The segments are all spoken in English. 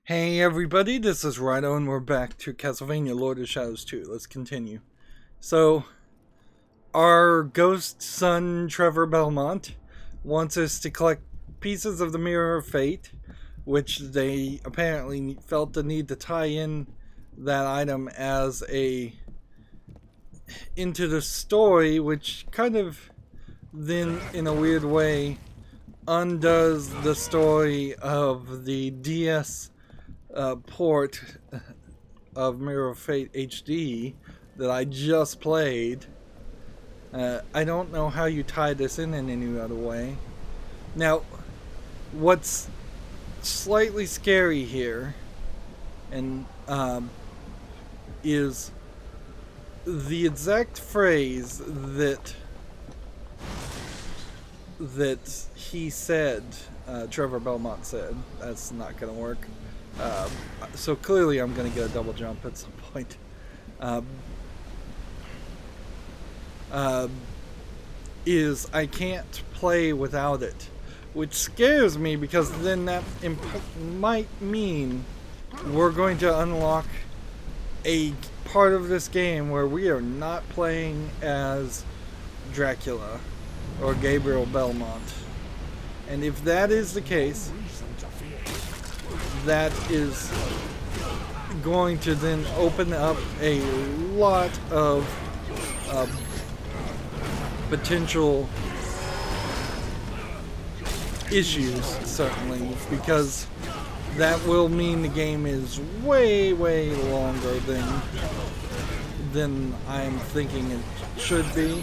Hey everybody, this is Rydo and we're back to Castlevania Lord of Shadows 2. Let's continue. So, our ghost son Trevor Belmont wants us to collect pieces of the Mirror of Fate, which they apparently felt the need to tie in that item as into the story, which kind of then, in a weird way, undoes the story of the DS port of Mirror of Fate HD that I just played. I don't know how you tie this in any other way. Now, what's slightly scary here and is the exact phrase that he said, Trevor Belmont said. That's not gonna work. So clearly I'm going to get a double jump at some point. Is I can't play without it. Which scares me because then that might mean we're going to unlock a part of this game where we are not playing as Dracula or Gabriel Belmont. And if that is the case, that is going to then open up a lot of potential issues, certainly, because that will mean the game is way longer than I'm thinking it should be.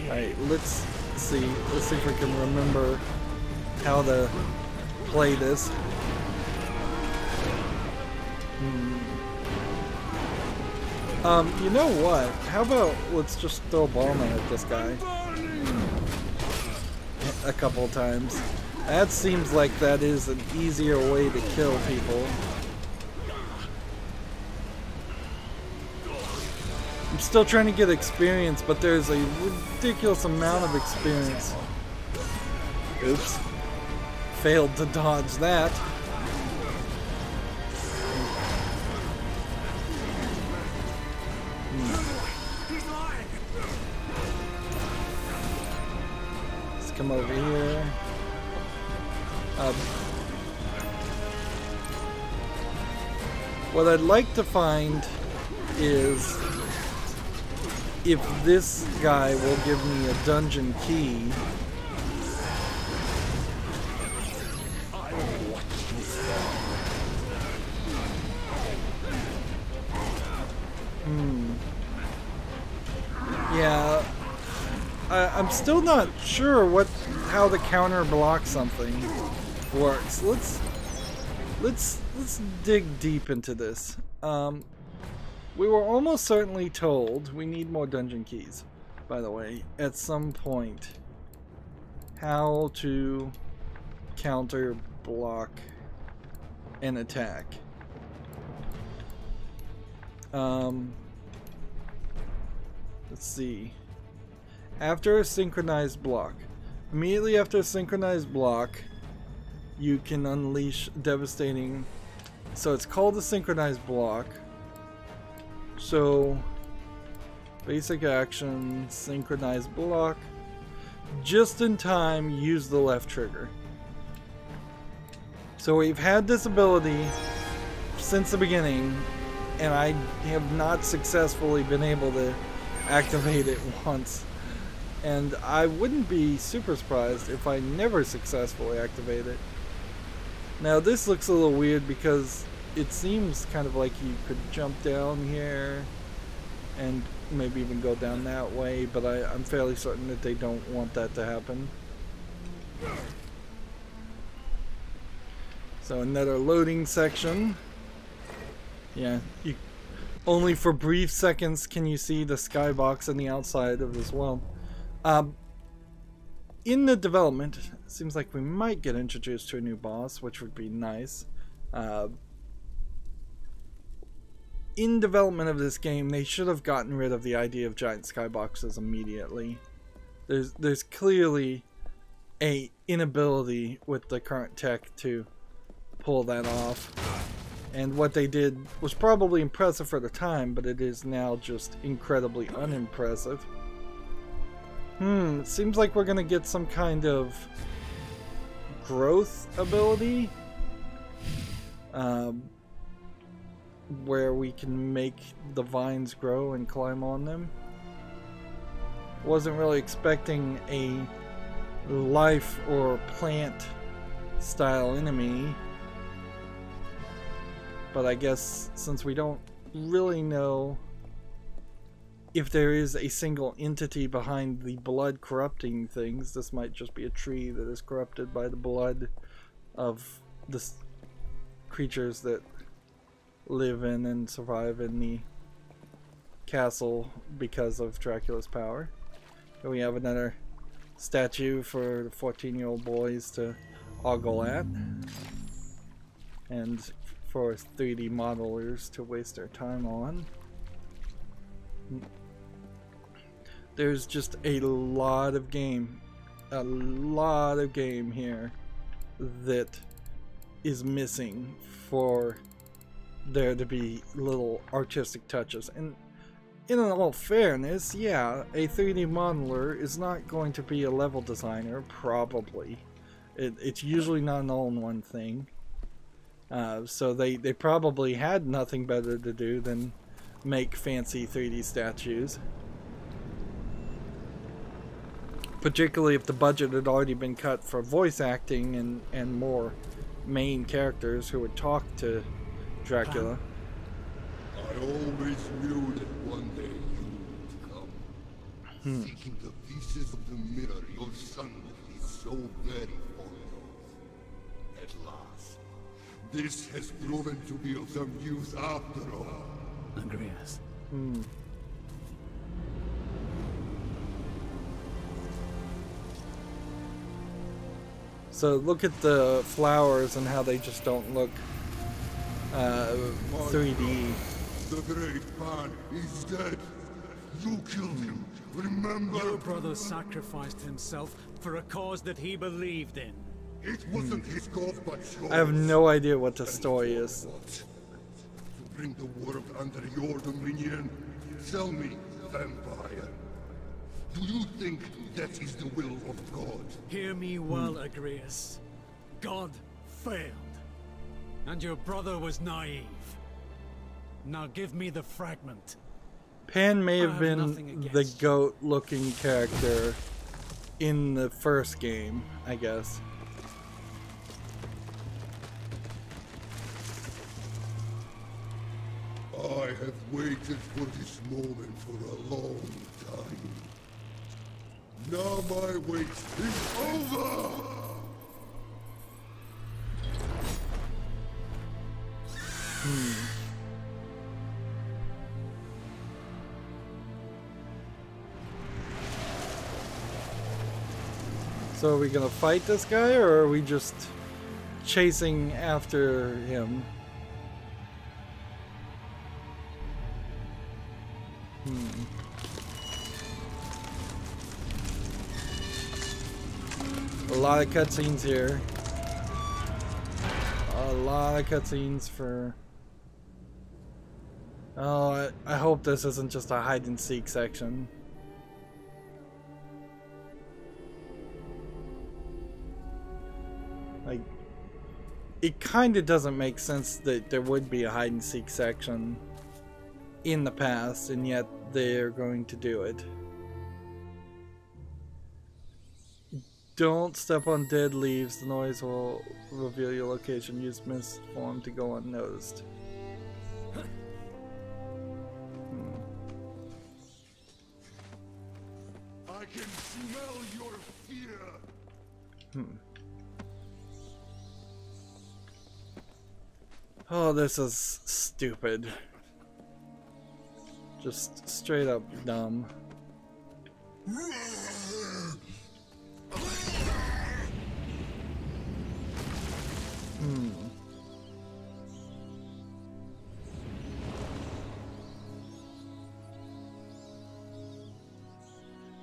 Alright, let's see if I can remember how to play this. You know what? How about let's just throw a bomb at this guy a couple of times. That seems like that is an easier way to kill people. I'm still trying to get experience, but there's a ridiculous amount of experience. Oops. Failed to dodge that. Let's come over here. What I'd like to find is if this guy will give me a dungeon key. Yeah, I'm still not sure how the counter block something works. Let's dig deep into this. We were almost certainly told we need more dungeon keys, by the way, at some point, how to counter block an attack. Let's see. After a synchronized block. Immediately after a synchronized block, you can unleash devastating. So it's called a synchronized block. So, basic action, synchronized block. Just in time, use the left trigger. So we've had this ability since the beginning, and I have not successfully been able to activate it once. And I wouldn't be super surprised if I never successfully activate it. Now this looks a little weird because it seems kind of like you could jump down here and maybe even go down that way, but I'm fairly certain that they don't want that to happen. So another loading section. Yeah, only for brief seconds can you see the skybox on the outside of this world. In the development, it seems like we might get introduced to a new boss, which would be nice. In development of this game, they should have gotten rid of the idea of giant skyboxes immediately. There's clearly a inability with the current tech to pull that off. And what they did was probably impressive for the time, but it is now just incredibly unimpressive. It seems like we're gonna get some kind of growth ability. Where we can make the vines grow and climb on them. Wasn't really expecting a life or plant style enemy. But I guess since we don't really know if there is a single entity behind the blood corrupting things, this might just be a tree that is corrupted by the blood of the creatures that live in and survive in the castle because of Dracula's power. And we have another statue for the 14-year-old boys to ogle at. And for 3D modelers to waste their time on. There's just a lot of game here that is missing for there to be little artistic touches. And in all fairness, yeah, a 3D modeler is not going to be a level designer, probably. It's usually not an all-in-one thing. So they probably had nothing better to do than make fancy 3D statues. Particularly if the budget had already been cut for voice acting and more main characters who would talk to Dracula. I always knew that one day you would come. Seeking the pieces of the mirror your son would be so very fond of. At last. This has proven to be of some use after all. Agrees. So look at the flowers and how they just don't look 3D. The great man is dead. You killed him. Remember? Your brother sacrificed himself for a cause that he believed in. It wasn't his cause, but yours. I have no idea what the story is. To bring the world under your dominion? Tell me, vampire. Do you think that is the will of God? Hear me well, Agrias. God failed. And your brother was naive. Now give me the fragment. Pan may have been the goat-looking character in the first game, I guess. I have waited for this moment for a long time. Now my wait is over! So are we gonna fight this guy, or are we just chasing after him? A lot of cutscenes here. A lot of cutscenes for... Oh, I hope this isn't just a hide and seek section. Like, it kind of doesn't make sense that there would be a hide and seek section in the past, and yet they're going to do it. Don't step on dead leaves. The noise will reveal your location. Use mist form to go unnoticed. I can smell your fear! Oh, this is stupid. Just straight up dumb.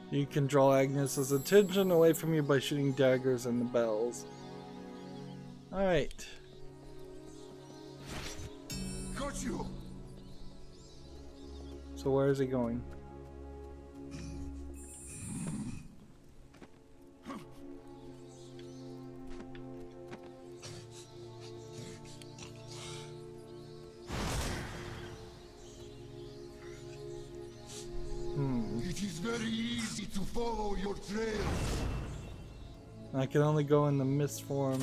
You can draw Agnes's attention away from you by shooting daggers and the bells. Alright. Got you. So where is he going? It is very easy to follow your trail. I can only go in the mist form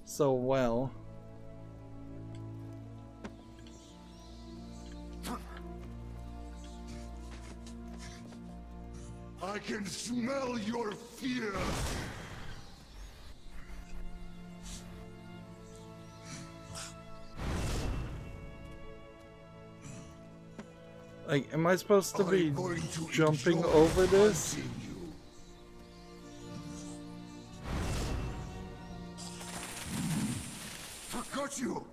so well. I can smell your fear. Like, am I supposed to be I'm going to jumping enjoy over this? hunting you. Got you.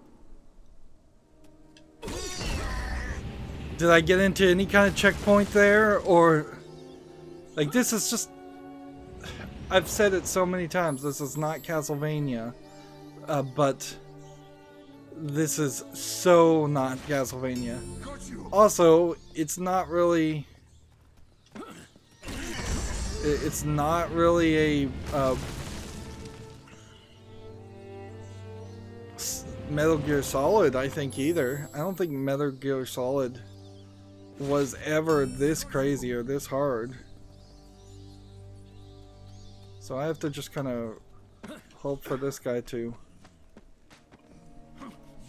Did I get into any kind of checkpoint there? Or, like, this is just... I've said it so many times, this is not Castlevania. But this is so not Castlevania. Got you. Also, it's not really... It's not really a... Metal Gear Solid, I think, either. I don't think Metal Gear Solid was ever this crazy or this hard. So I have to just kind of hope for this guy too.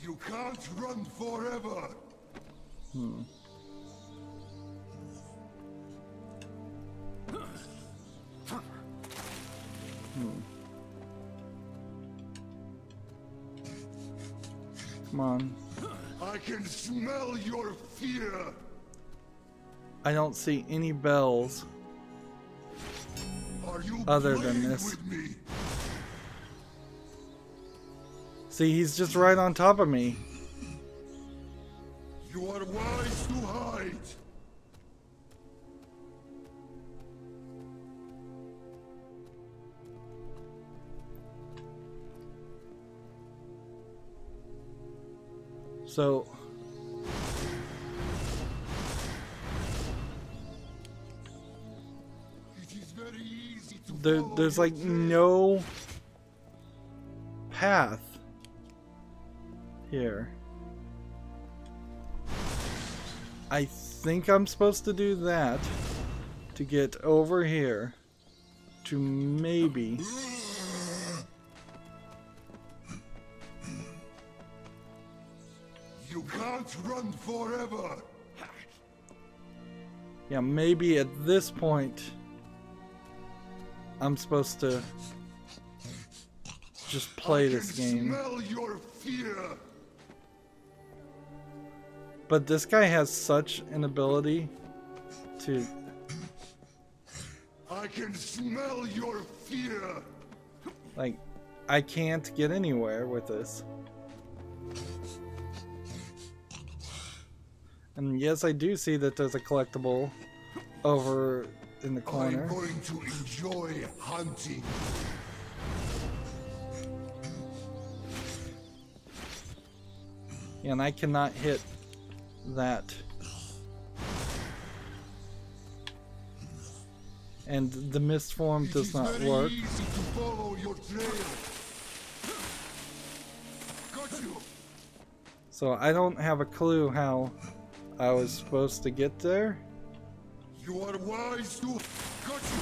You can't run forever. Come on. I can smell your fear. I don't see any bells Are you other than playing this. with me? See, he's just right on top of me. You are wise to hide. So It is very easy to follow there's your like trail. no path here. I think I'm supposed to do that to get over here to maybe... You can't run forever. Yeah, maybe at this point I'm supposed to just play this game. Smell your fear. But this guy has such an ability to... I can smell your fear. Like, I can't get anywhere with this. And yes, I do see that there's a collectible over in the corner. I'm going to enjoy hunting. And I cannot hit that. And the mist form does not It is very work. easy to follow your trail. Got you. So I don't have a clue how I was supposed to get there. You are wise to. Got you.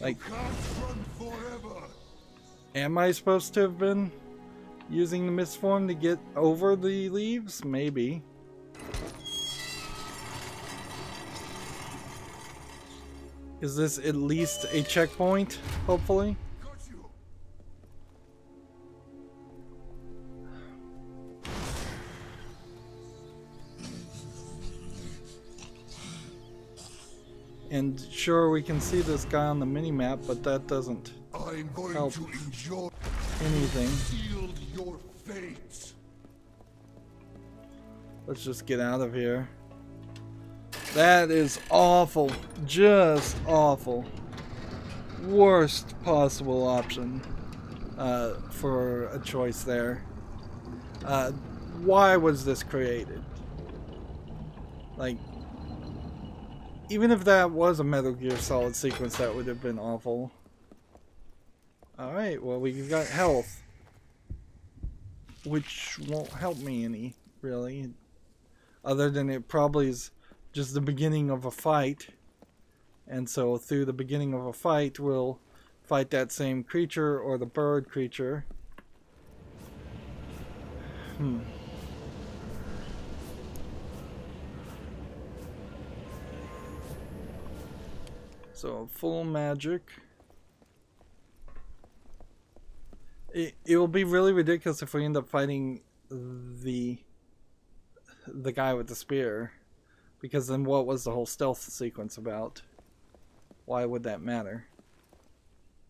Like, You can't run forever. am I supposed to have been using the mist form to get over the leaves? Maybe. Is this at least a checkpoint, hopefully? Got you. And sure, we can see this guy on the mini-map, but that doesn't I'm going Help. to enjoy. anything. Sealed your fate. Let's just get out of here. That is awful. Just awful. Worst possible option for a choice there. Why was this created? Like, even if that was a Metal Gear Solid sequence, that would have been awful. Alright, well, we've got health. Which won't help me any, really. Other than it probably is just the beginning of a fight. And so through the beginning of a fight, we'll fight that same creature or the bird creature. So full magic. It will be really ridiculous if we end up fighting the guy with the spear, because then what was the whole stealth sequence about? Why would that matter?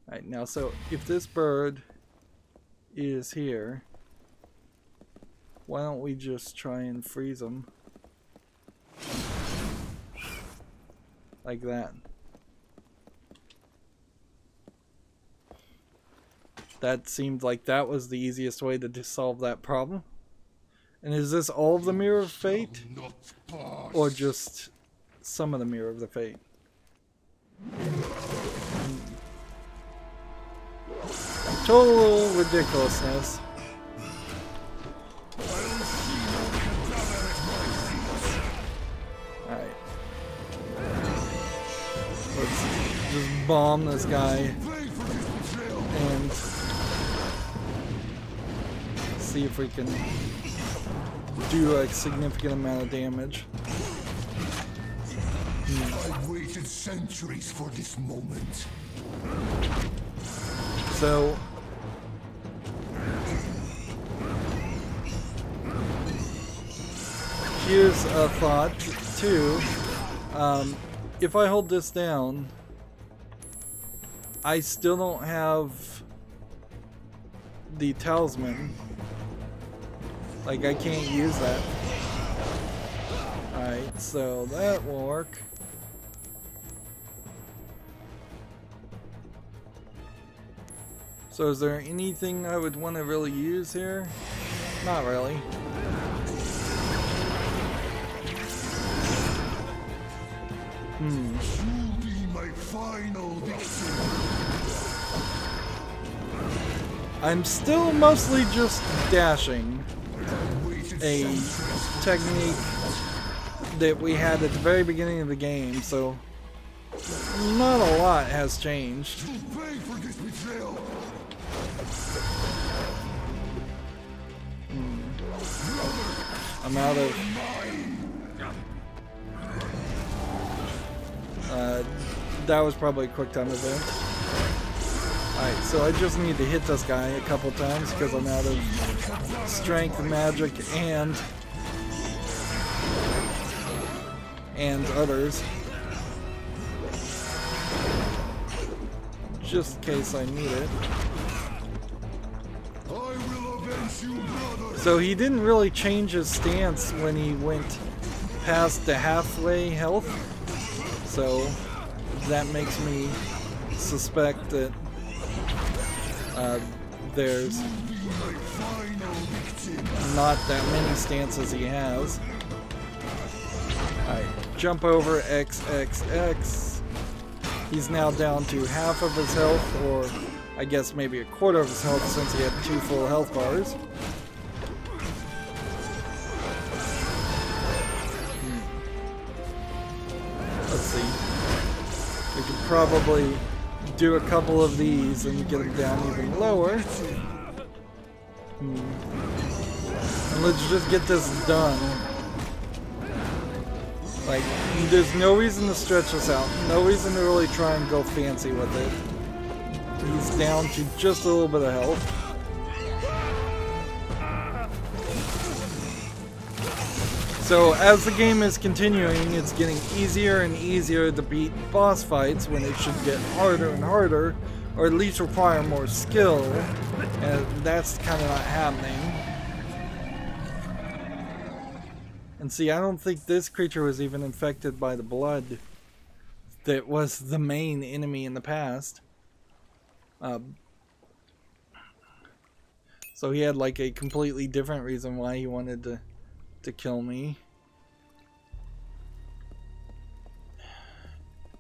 Alright, now so if this bird is here, why don't we just try and freeze him? Like that. That seemed like that was the easiest way to solve that problem. And is this all of the Mirror of Fate? Or just some of the Mirror of the Fate? Total ridiculousness. Alright. Let's just bomb this guy. And see if we can do a significant amount of damage. I've waited centuries for this moment. So here's a thought too. If I hold this down, I still don't have the talisman. Like, I can't use that. Alright, so that will work. So is there anything I would want to really use here? Not really. My final victory. I'm still mostly just dashing. A technique that we had at the very beginning of the game, so not a lot has changed. I'm out of... that was probably a quick time event. Alright, so I just need to hit this guy a couple times because I'm out of strength, magic, and others. Just in case I need it. So he didn't really change his stance when he went past the halfway health. So that makes me suspect that there's not that many stances he has. Alright, jump over XXX. He's now down to half of his health, or I guess maybe a quarter of his health since he had 2 full health bars. Let's see. We could probably do a couple of these and get him down even lower. And let's just get this done. Like, there's no reason to stretch this out. No reason to really try and go fancy with it. He's down to just a little bit of health. So as the game is continuing, it's getting easier and easier to beat boss fights when it should get harder and harder, or at least require more skill, and that's kind of not happening. And see, I don't think this creature was even infected by the blood that was the main enemy in the past. So he had like a completely different reason why he wanted to kill me.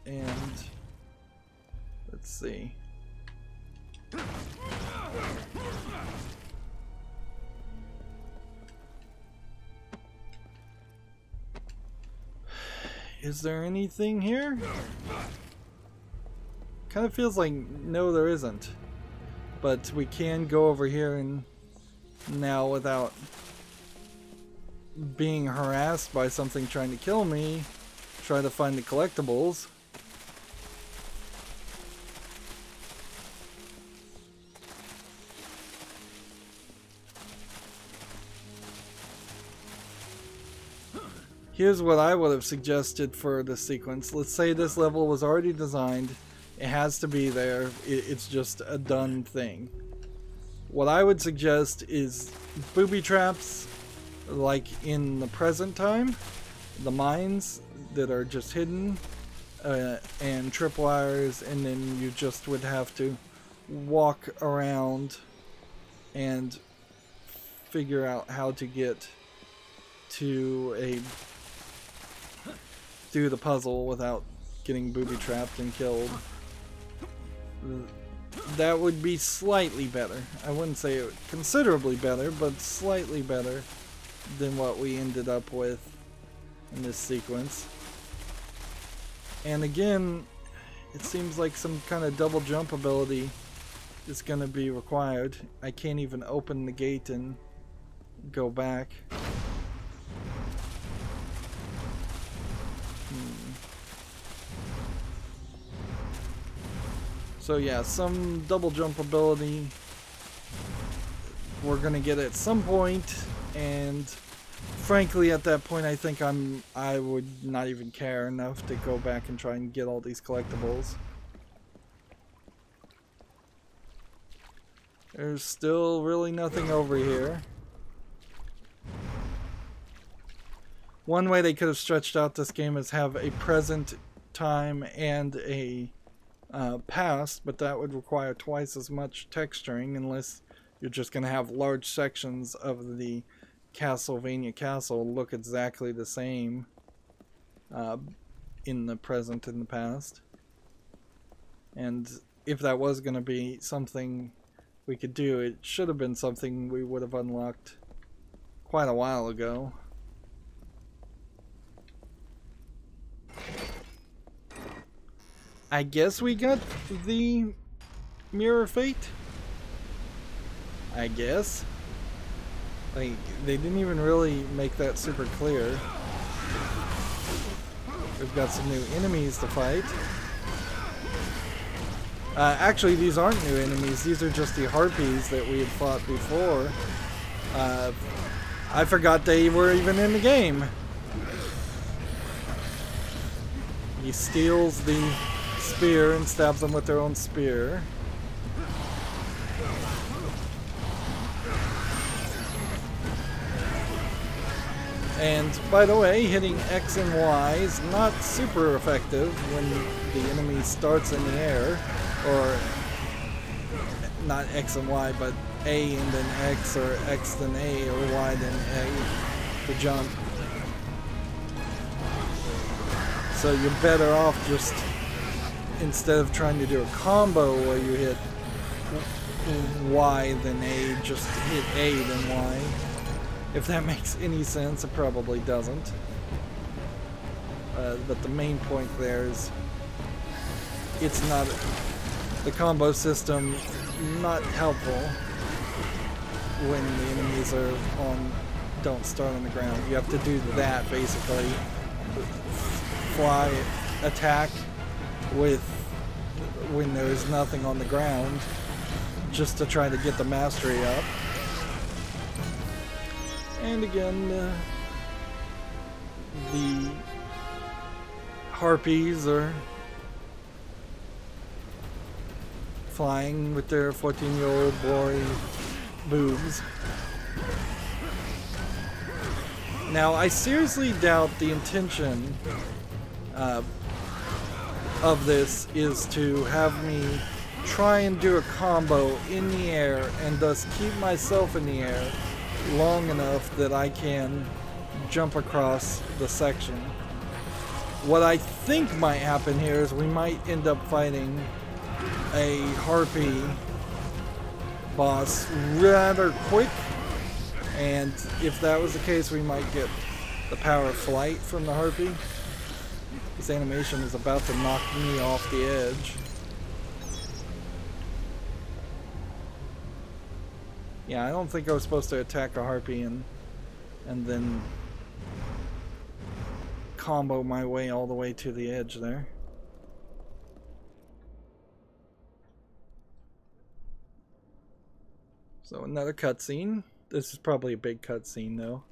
And let's see. Is there anything here? Kind of feels like no, there isn't. But we can go over here and now, without being harassed by something trying to kill me, try to find the collectibles. Here's what I would have suggested for this sequence. Let's say this level was already designed. It has to be there. It's just a done thing. What I would suggest is booby traps, like in the present time, the mines that are just hidden, and tripwires, and then you just would have to walk around and figure out how to get to through the puzzle without getting booby trapped and killed. That would be slightly better. I wouldn't say considerably better, but slightly better than what we ended up with in this sequence. And again, it seems like some kind of double jump ability is going to be required. I can't even open the gate and go back. So yeah, some double jump ability we're gonna get at some point, and frankly at that point I think I would not even care enough to go back and try and get all these collectibles. There's still really nothing over here. One way they could have stretched out this game is have a present time and a past, but that would require twice as much texturing unless you're just going to have large sections of the Castlevania castle look exactly the same in the present and the past. And if that was going to be something we could do, it should have been something we would have unlocked quite a while ago. I guess we got the Mirror Fate? I guess. Like, they didn't even really make that super clear. We've got some new enemies to fight. Actually, these aren't new enemies. These are just the harpies that we had fought before. I forgot they were even in the game. He steals the spear and stabs them with their own spear. And by the way, hitting X and Y is not super effective when the enemy starts in the air, or not X and Y, but A and then X, or X then A, or Y then A to jump. So you're better off just, instead of trying to do a combo where you hit Y then A, just hit A then Y. If that makes any sense, it probably doesn't. But the main point there is, it's not, the combo system not helpful when the enemies are don't start on the ground. You have to do that basically. Fly attack with when there's nothing on the ground, just to try to get the mastery up. And again, the harpies are flying with their 14-year-old boy boobs. Now, I seriously doubt the intention of this is to have me try and do a combo in the air and thus keep myself in the air long enough that I can jump across the section. What I think might happen here is we might end up fighting a harpy boss rather quick, and if that was the case, we might get the power of flight from the harpy. This animation is about to knock me off the edge. Yeah, I don't think I was supposed to attack a harpy and then combo my way all the way to the edge there. So another cutscene. This is probably a big cutscene though.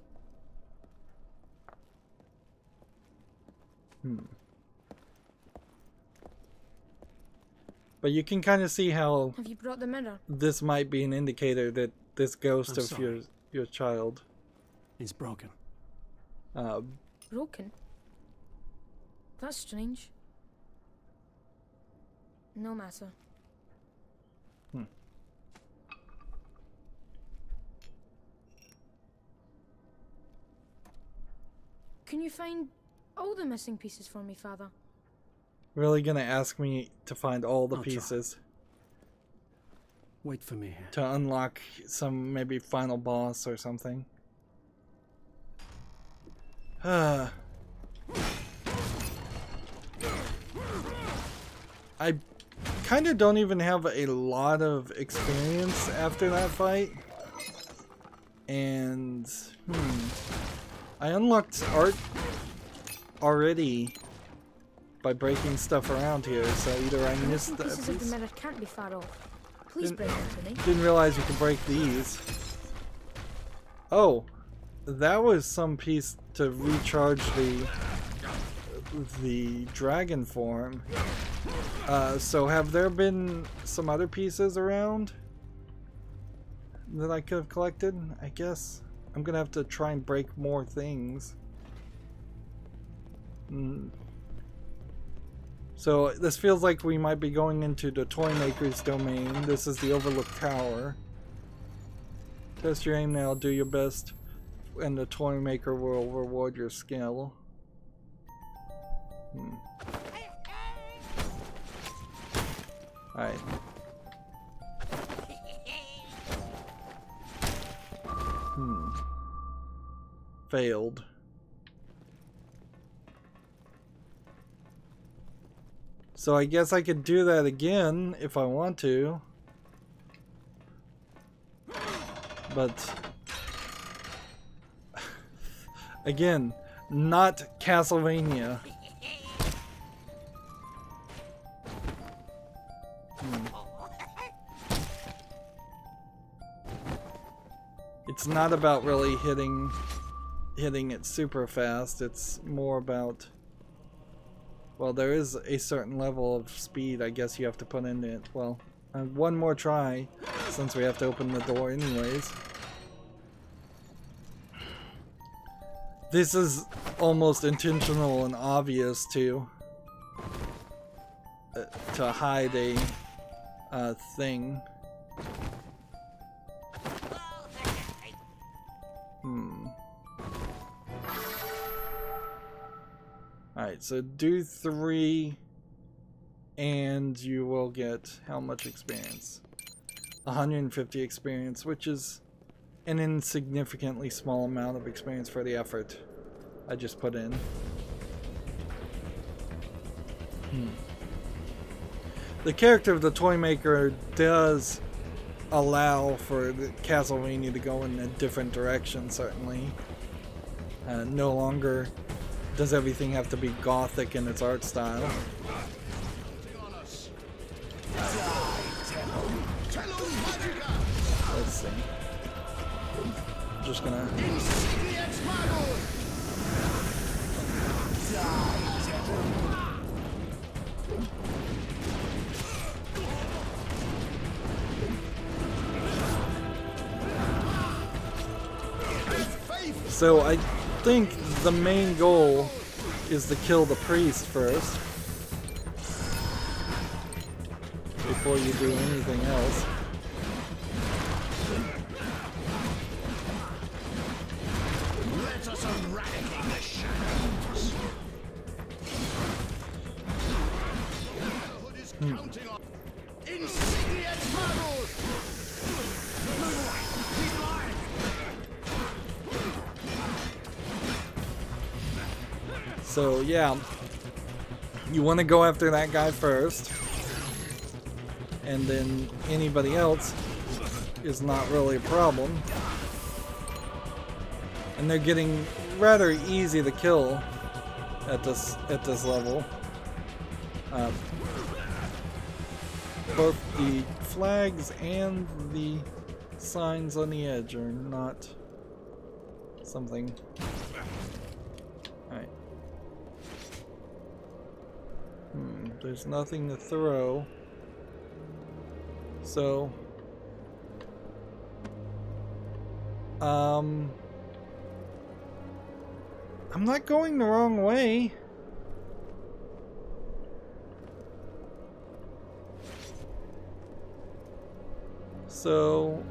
But you can kind of see how Have you brought the mirror? This might be an indicator that this ghost I'm of sorry. your child. It's broken. Broken? That's strange. No matter. Can you find all the missing pieces for me, Father? Really gonna ask me to find all the I'll try. pieces Wait for me here. to unlock some maybe final boss or something. I kind of don't even have a lot of experience after that fight. And I unlocked art already by breaking stuff around here, so either I missed that pieces of the piece. mirror can't be far off. Please bring them to me. Didn't realize you could break these. Oh, that was some piece to recharge the dragon form. So have there been some other pieces around that I could have collected? I guess I'm gonna have to try and break more things. So this feels like we might be going into the toy maker's domain. This is the overlooked tower. Test your aim now, do your best, and the toy maker will reward your skill. Alright. Failed. So I guess I could do that again if I want to. But again, not Castlevania. It's not about really hitting it super fast. It's more about, well, there is a certain level of speed I guess you have to put into it. Well, one more try since we have to open the door anyways. This is almost intentional and obvious to hide a thing. Alright, so do 3 and you will get how much experience? 150 experience, which is an insignificantly small amount of experience for the effort I just put in. The character of the toy maker does allow for the Castlevania to go in a different direction, certainly. No longer does everything have to be gothic in its art style. Let's see. I'm just gonna... So think the main goal is to kill the priest first before you do anything else. Let us eradicate the shadows. Brotherhood is counting on insignia tunnels. Move away. He's blind. So yeah, you want to go after that guy first, and then anybody else is not really a problem. And they're getting rather easy to kill at this level. Both the flags and the signs on the edge are not something. Alright. There's nothing to throw. So I'm not going the wrong way. So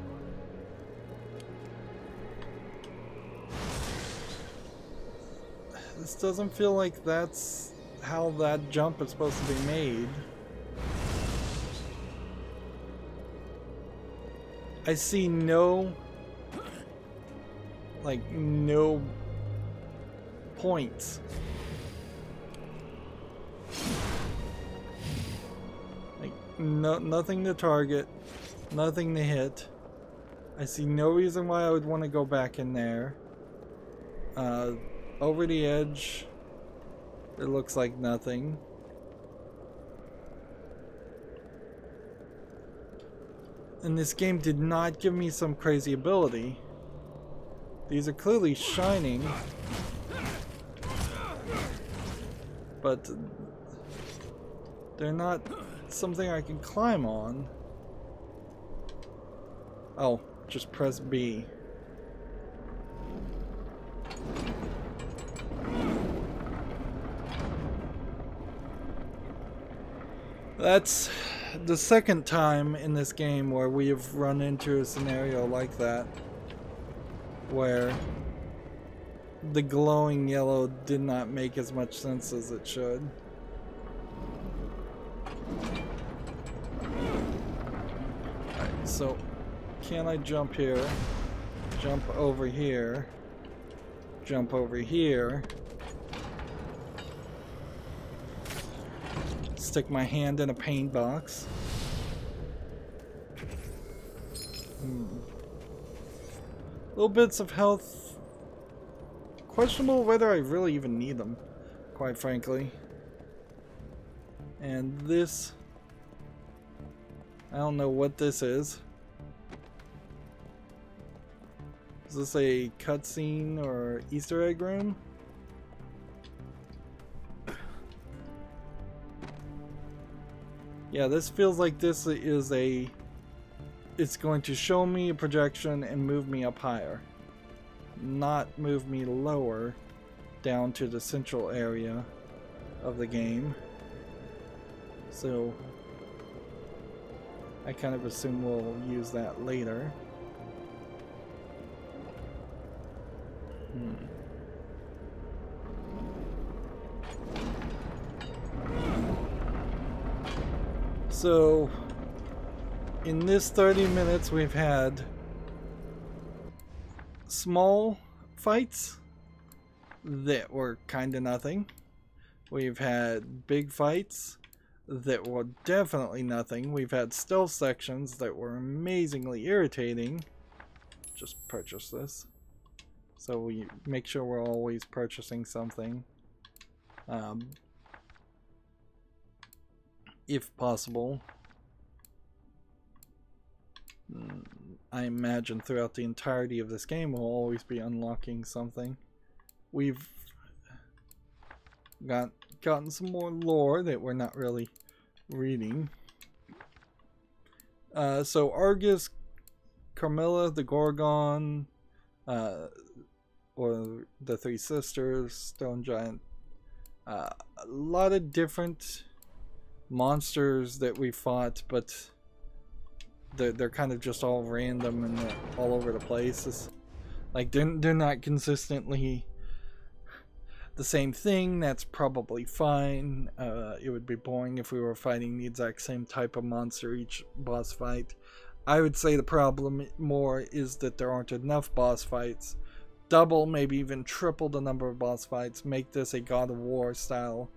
this doesn't feel like that's how that jump is supposed to be made. I see no points. Like nothing to target, nothing to hit. I see no reason why I would want to go back in there. Over the edge, it looks like nothing. And this game did not give me some crazy ability. These are clearly shining, but they're not something I can climb on. Oh, just press B. That's the second time in this game where we have run into a scenario like that, where the glowing yellow did not make as much sense as it should. Alright, so can I jump here? Jump over here? Jump over here? Stick my hand in a paint box. Little bits of health. Questionable whether I really even need them, quite frankly. And this, I don't know what this is. Is this a cutscene or Easter egg room? Yeah, this feels like this is a... It's going to show me a projection and move me up higher. Not move me lower down to the central area of the game. So I kind of assume we'll use that later. So in this 30 minutes we've had small fights that were kind of nothing. We've had big fights that were definitely nothing. We've had stealth sections that were amazingly irritating. Just purchase this. So we make sure we're always purchasing something. If possible. I imagine throughout the entirety of this game we'll always be unlocking something. We've gotten some more lore that we're not really reading. So Argus, Carmilla, the Gorgon, or the Three Sisters, Stone Giant. A lot of different monsters that we fought, but they're kind of just all random and all over the place. It's like they're not consistently the same thing. That's probably fine. It would be boring if we were fighting the exact same type of monster each boss fight. I would say the problem more is that there aren't enough boss fights. Double, maybe even triple the number of boss fights. Make this a God of War style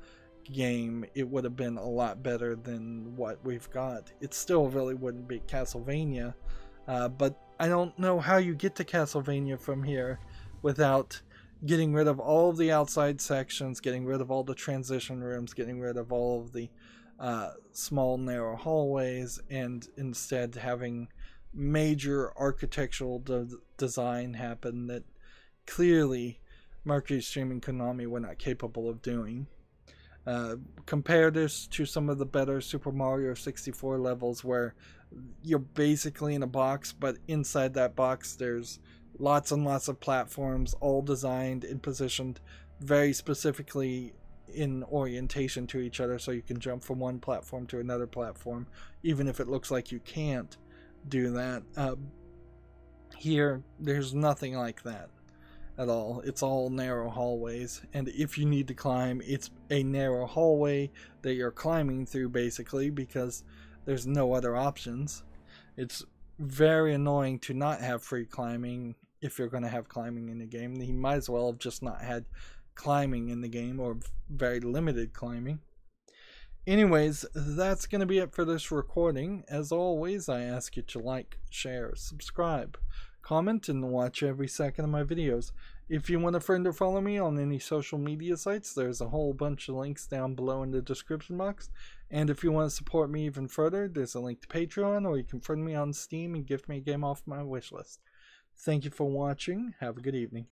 game. It would have been a lot better than what we've got. It still really wouldn't beat Castlevania, but I don't know how you get to Castlevania from here without getting rid of all of the outside sections, getting rid of all the transition rooms, getting rid of all of the small narrow hallways, and instead having major architectural design happen that clearly Mercury Stream and Konami were not capable of doing. Compare this to some of the better Super Mario 64 levels where you're basically in a box, but inside that box there's lots and lots of platforms, all designed and positioned very specifically in orientation to each other, so you can jump from one platform to another platform even if it looks like you can't do that. Here there's nothing like that at all. It's all narrow hallways, and if you need to climb, it's a narrow hallway that you're climbing through basically, because there's no other options. It's very annoying to not have free climbing if you're going to have climbing in the game. He might as well have just not had climbing in the game, or very limited climbing. Anyways, that's going to be it for this recording. As always, I ask you to like, share, subscribe, comment, and watch every second of my videos. If you want a friend or follow me on any social media sites, there's a whole bunch of links down below in the description box. And if you want to support me even further, there's a link to Patreon, or you can friend me on Steam and gift me a game off my wishlist. Thank you for watching. Have a good evening.